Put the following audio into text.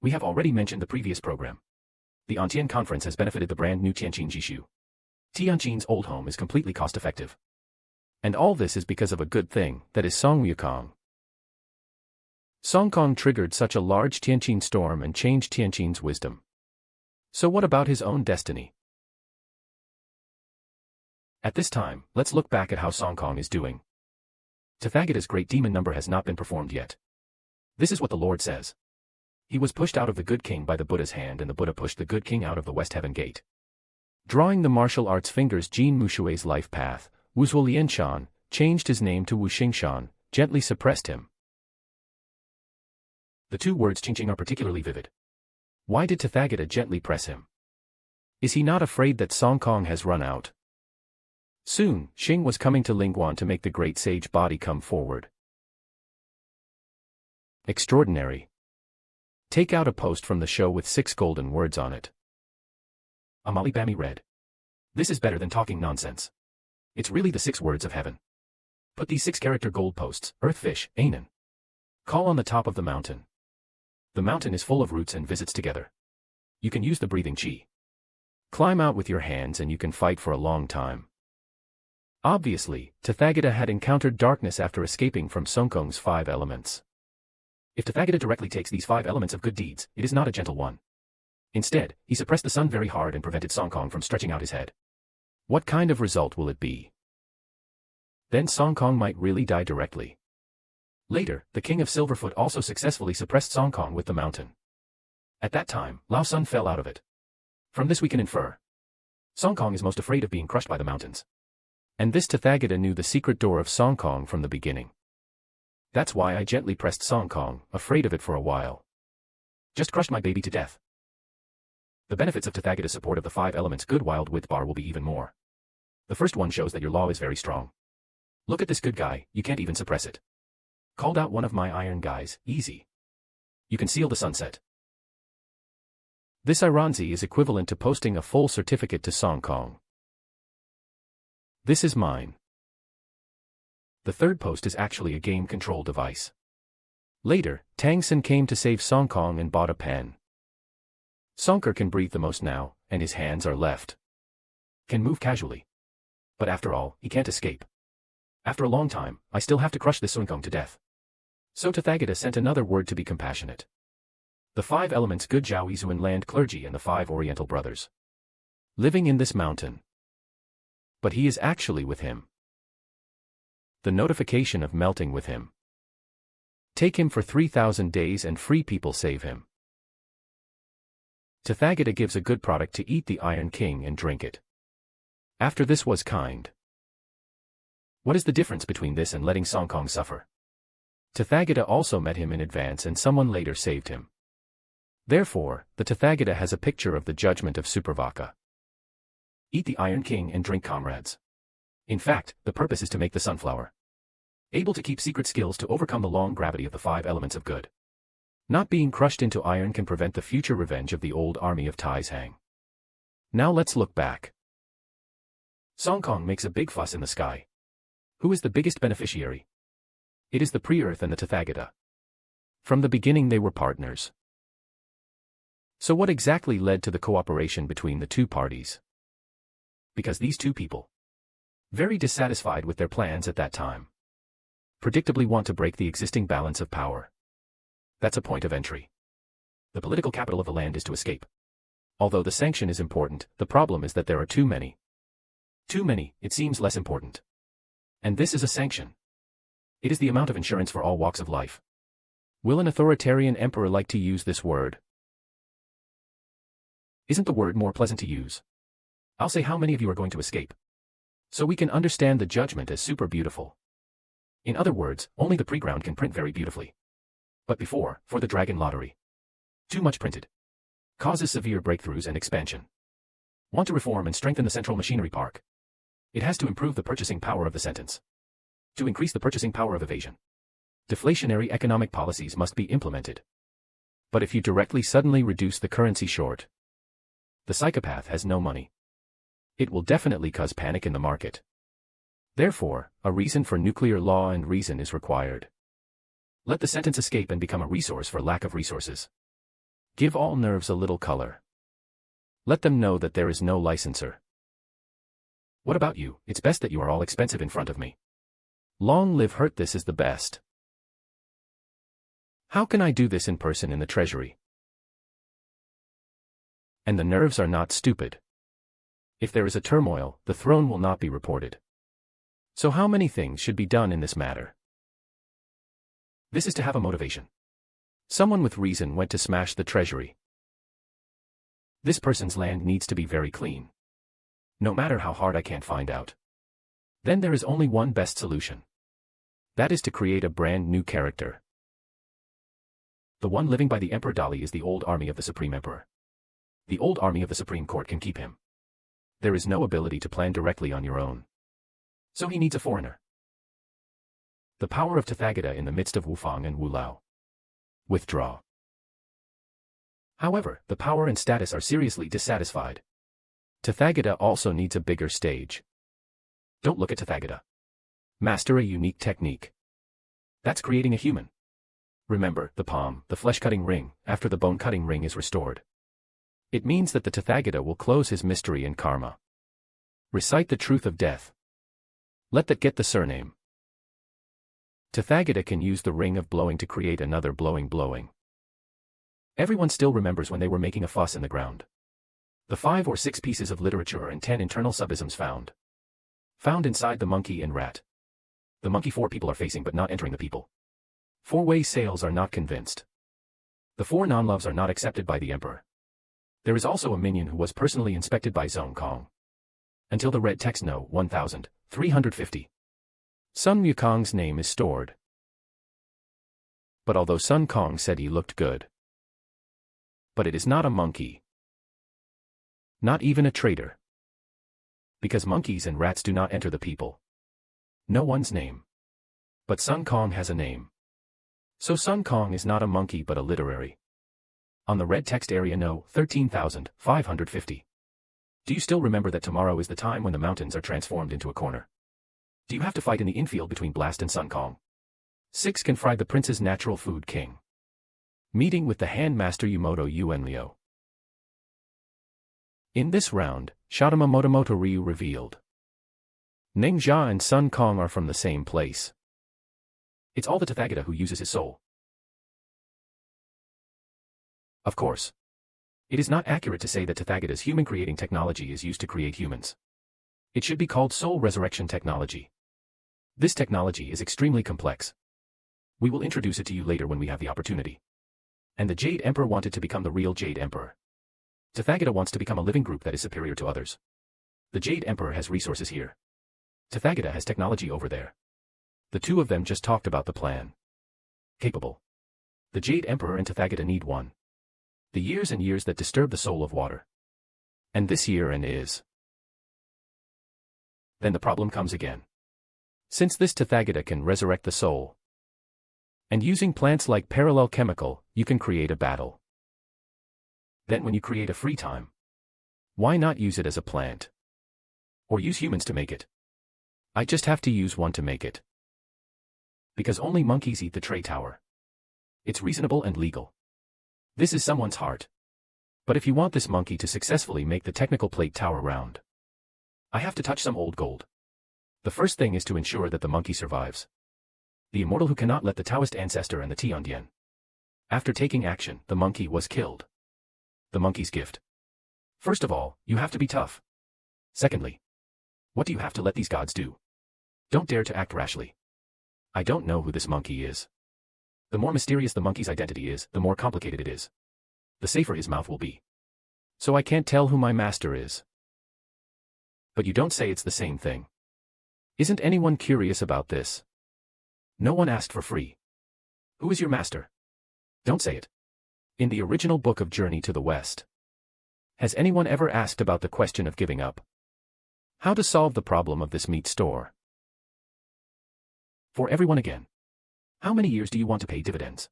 We have already mentioned the previous program. The Antian Conference has benefited the brand new Tianqin Jishu. Tianqin's old home is completely cost-effective. And all this is because of a good thing, that is Sun Wukong. Sun Wukong triggered such a large Tianqin storm and changed Tianqin's wisdom. So what about his own destiny? At this time, let's look back at how Sun Wukong is doing. Tathagata's great demon number has not been performed yet. This is what the Lord says. He was pushed out of the good king by the Buddha's hand, and the Buddha pushed the good king out of the West Heaven Gate. Drawing the martial arts fingers Jin Mushui's life path, Wu Zuolianshan changed his name to Wu Xingshan, gently suppressed him. The two words Qingqing are particularly vivid. Why did Tathagata gently press him? Is he not afraid that Sun Wukong has run out? Soon, Xing was coming to Lingguan to make the great sage body come forward. Extraordinary. Take out a post from the show with 6 golden words on it. Amali Bami read. This is better than talking nonsense. It's really the 6 words of heaven. Put these 6-character gold posts, Earthfish, Anan. Call on the top of the mountain. The mountain is full of roots and visits together. You can use the breathing chi. Climb out with your hands and you can fight for a long time. Obviously, Tathagata had encountered darkness after escaping from Sun Wukong's 5 elements. If Tathagata directly takes these 5 elements of good deeds, it is not a gentle one. Instead, he suppressed the sun very hard and prevented Sun Wukong from stretching out his head. What kind of result will it be? Then Sun Wukong might really die directly. Later, the king of Silverfoot also successfully suppressed Sun Wukong with the mountain. At that time, Lao Sun fell out of it. From this we can infer. Sun Wukong is most afraid of being crushed by the mountains. And this Tathagata knew the secret door of Sun Wukong from the beginning. That's why I gently pressed Sun Wukong, afraid of it for a while. Just crushed my baby to death. The benefits of Tathagata's support of the 5 elements good wild width bar will be even more. The first one shows that your law is very strong. Look at this good guy, you can't even suppress it. Called out one of my iron guys, easy. You can seal the sunset. This Iranzi is equivalent to posting a full certificate to Sun Wukong. This is mine. The third post is actually a game control device. Later, Tang Xin came to save Sun Wukong and bought a pen. Sunker can breathe the most now, and his hands are left. Can move casually. But after all, he can't escape. After a long time, I still have to crush this Sun Wukong to death. So Tathagata sent another word to be compassionate. The 5 elements good Zhao Izuan land clergy and the 5 Oriental brothers. Living in this mountain. But he is actually with him. The notification of melting with him. Take him for 3,000 days and free people save him. Tathagata gives a good product to eat the Iron King and drink it. After this was kind. What is the difference between this and letting Sun Wukong suffer? Tathagata also met him in advance and someone later saved him. Therefore, the Tathagata has a picture of the judgment of Supervaka. Eat the Iron King and drink comrades. In fact, the purpose is to make the sunflower. Able to keep secret skills to overcome the long gravity of the 5 elements of good. Not being crushed into iron can prevent the future revenge of the old army of Taishang. Now let's look back. Sun Wukong makes a big fuss in the sky. Who is the biggest beneficiary? It is the Pre-Earth and the Tathagata. From the beginning they were partners. So what exactly led to the cooperation between the two parties? Because these two people, very dissatisfied with their plans at that time, predictably want to break the existing balance of power. That's a point of entry. The political capital of the land is to escape. Although the sanction is important, the problem is that there are too many. Too many, it seems less important. And this is a sanction. It is the amount of insurance for all walks of life. Will an authoritarian emperor like to use this word? Isn't the word more pleasant to use? I'll say how many of you are going to escape. So we can understand the judgment as super beautiful. In other words, only the pre-ground can print very beautifully. But before, for the dragon lottery. Too much printed. Causes severe breakthroughs and expansion. Want to reform and strengthen the central machinery park. It has to improve the purchasing power of the sentence. To increase the purchasing power of evasion. Deflationary economic policies must be implemented. But if you directly suddenly reduce the currency short, the psychopath has no money. It will definitely cause panic in the market. Therefore, a reason for nuclear law and reason is required. Let the sentence escape and become a resource for lack of resources. Give all nerves a little color. Let them know that there is no licensor. What about you? It's best that you are all expensive in front of me. Long live hurt, this is the best. How can I do this in person in the treasury? And the nerves are not stupid. If there is a turmoil, the throne will not be reported. So how many things should be done in this matter? This is to have a motivation. Someone with reason went to smash the treasury. This person's land needs to be very clean. No matter how hard I can't find out. Then there is only one best solution. That is to create a brand new character. The one living by the Emperor Dali is the old army of the Supreme Emperor. The old army of the Supreme Court can keep him. There is no ability to plan directly on your own. So he needs a foreigner. The power of Tathagata in the midst of Wufang and Wulao. Withdraw. However, the power and status are seriously dissatisfied. Tathagata also needs a bigger stage. Don't look at Tathagata. Master a unique technique. That's creating a human. Remember, the palm, the flesh-cutting ring, after the bone-cutting ring is restored. It means that the Tathagata will close his mystery and karma. Recite the truth of death. Let that get the surname. Tathagata can use the ring of blowing to create another blowing. Everyone still remembers when they were making a fuss in the ground. The 5 or 6 pieces of literature and 10 internal subisms found. Found inside the monkey and rat. The monkey 4 people are facing but not entering the people. 4-way sales are not convinced. The 4 non-loves are not accepted by the emperor. There is also a minion who was personally inspected by Sun Wukong. Until the red text no 1350. Sun Wukong's name is stored. But although Sun Wukong said he looked good. But it is not a monkey. Not even a traitor. Because monkeys and rats do not enter the people. No one's name. But Sun Wukong has a name. So Sun Wukong is not a monkey but a literary. On the red text area no 13,550. Do you still remember that tomorrow is the time when the mountains are transformed into a corner? Do you have to fight in the infield between Blast and Sun Wukong? 6 can fry the prince's natural food king. Meeting with the hand master Yumoto Yuenlio. In this round, Shotama Motomoto Ryu revealed. Ning Jia and Sun Wukong are from the same place. It's all the Tathagata who uses his soul. Of course. It is not accurate to say that Tathagata's human-creating technology is used to create humans. It should be called soul resurrection technology. This technology is extremely complex. We will introduce it to you later when we have the opportunity. And the Jade Emperor wanted to become the real Jade Emperor. Tathagata wants to become a living group that is superior to others. The Jade Emperor has resources here. Tathagata has technology over there. The two of them just talked about the plan. Capable. The Jade Emperor and Tathagata need one. The years and years that disturb the soul of water. And this year and is. Then the problem comes again. Since this Tathagata can resurrect the soul, and using plants like parallel chemical, you can create a battle. Then when you create a free time, why not use it as a plant? Or use humans to make it? I just have to use one to make it. Because only monkeys eat the tray tower. It's reasonable and legal. This is someone's heart. But if you want this monkey to successfully make the technical plate tower round, I have to touch some old gold. The first thing is to ensure that the monkey survives. The immortal who cannot let the Taoist ancestor and the Tiandian. After taking action, the monkey was killed. The monkey's gift. First of all, you have to be tough. Secondly, what do you have to let these gods do? Don't dare to act rashly. I don't know who this monkey is. The more mysterious the monkey's identity is, the more complicated it is. The safer his mouth will be. So I can't tell who my master is. But you don't say it's the same thing. Isn't anyone curious about this? No one asked for free. Who is your master? Don't say it. In the original book of Journey to the West. Has anyone ever asked about the question of giving up? How to solve the problem of this meat store? For everyone again. How many years do you want to pay dividends?